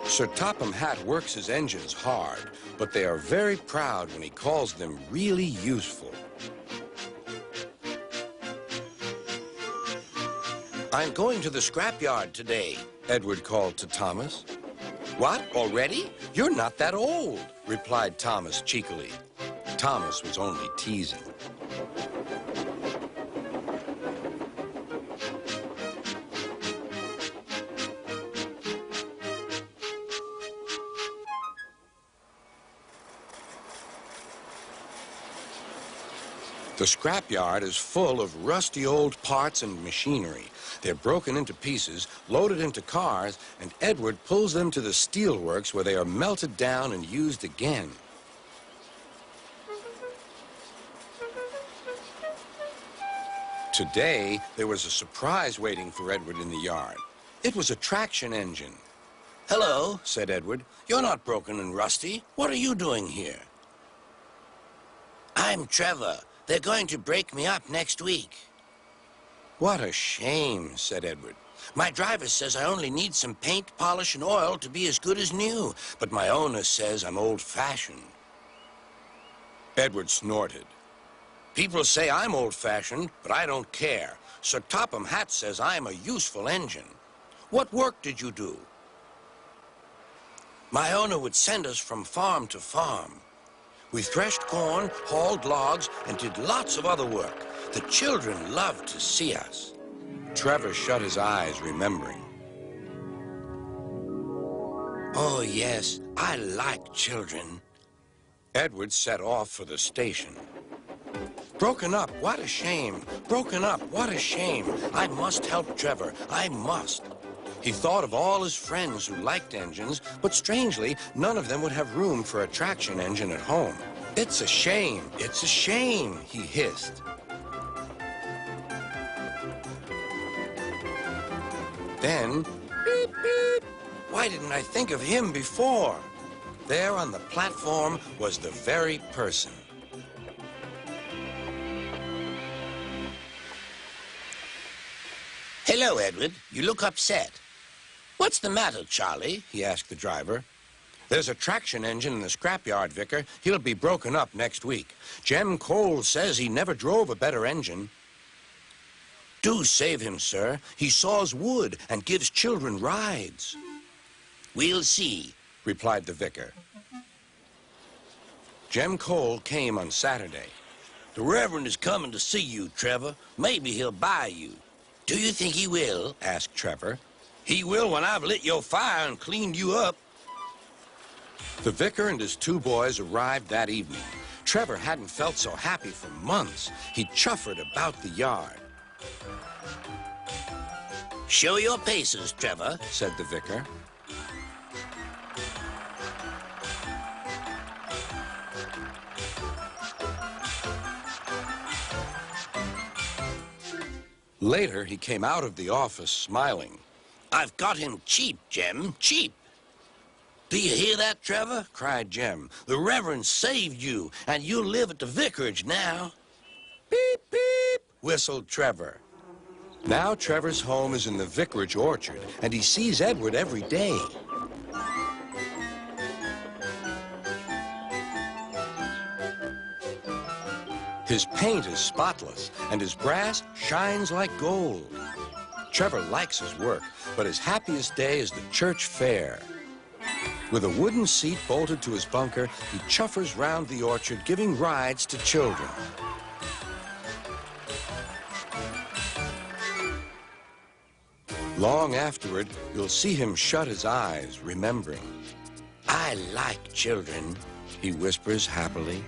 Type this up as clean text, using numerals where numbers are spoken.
Sir Topham Hatt works his engines hard, but they are very proud when he calls them really useful. "I'm going to the scrapyard today," Edward called to Thomas. "What, already? You're not that old," replied Thomas cheekily. Thomas was only teasing. The scrapyard is full of rusty old parts and machinery. They're broken into pieces, loaded into cars, and Edward pulls them to the steelworks where they are melted down and used again. Today, there was a surprise waiting for Edward in the yard. It was a traction engine. "Hello," said Edward. "You're not broken and rusty. What are you doing here?" "I'm Trevor. They're going to break me up next week." "What a shame," said Edward. "My driver says I only need some paint, polish, and oil to be as good as new, but my owner says I'm old-fashioned." Edward snorted. "People say I'm old-fashioned, but I don't care. Sir Topham Hatt says I'm a useful engine. What work did you do?" "My owner would send us from farm to farm. We threshed corn, hauled logs, and did lots of other work. The children loved to see us." Trevor shut his eyes, remembering. "Oh, yes, I like children." Edward set off for the station. "Broken up, what a shame. Broken up, what a shame. I must help Trevor, I must." He thought of all his friends who liked engines, but strangely, none of them would have room for a traction engine at home. "It's a shame, it's a shame," he hissed. Then, beep, beep. Why didn't I think of him before? There on the platform was the very person. "Hello, Edward. You look upset." "What's the matter, Charlie?" he asked the driver. "There's a traction engine in the scrapyard, Vicar. He'll be broken up next week. Jem Cole says he never drove a better engine." "Do save him, sir. He saws wood and gives children rides." "We'll see," replied the vicar. Jem Cole came on Saturday. "The Reverend is coming to see you, Trevor. Maybe he'll buy you." "Do you think he will?" asked Trevor. "He will when I've lit your fire and cleaned you up." The vicar and his two boys arrived that evening. Trevor hadn't felt so happy for months. He chuffered about the yard. "Show your paces, Trevor," said the vicar. Later, he came out of the office smiling. "I've got him cheap, Jem, cheap." "Do you hear that, Trevor?" cried Jem. "The Reverend saved you, and you'll live at the vicarage now." "Beep, beep," whistled Trevor. Now Trevor's home is in the vicarage orchard, and he sees Edward every day. His paint is spotless, and his brass shines like gold. Trevor likes his work, but his happiest day is the church fair. With a wooden seat bolted to his bunker, he chuffers round the orchard, giving rides to children. Long afterward, you'll see him shut his eyes, remembering. "I like children," he whispers happily.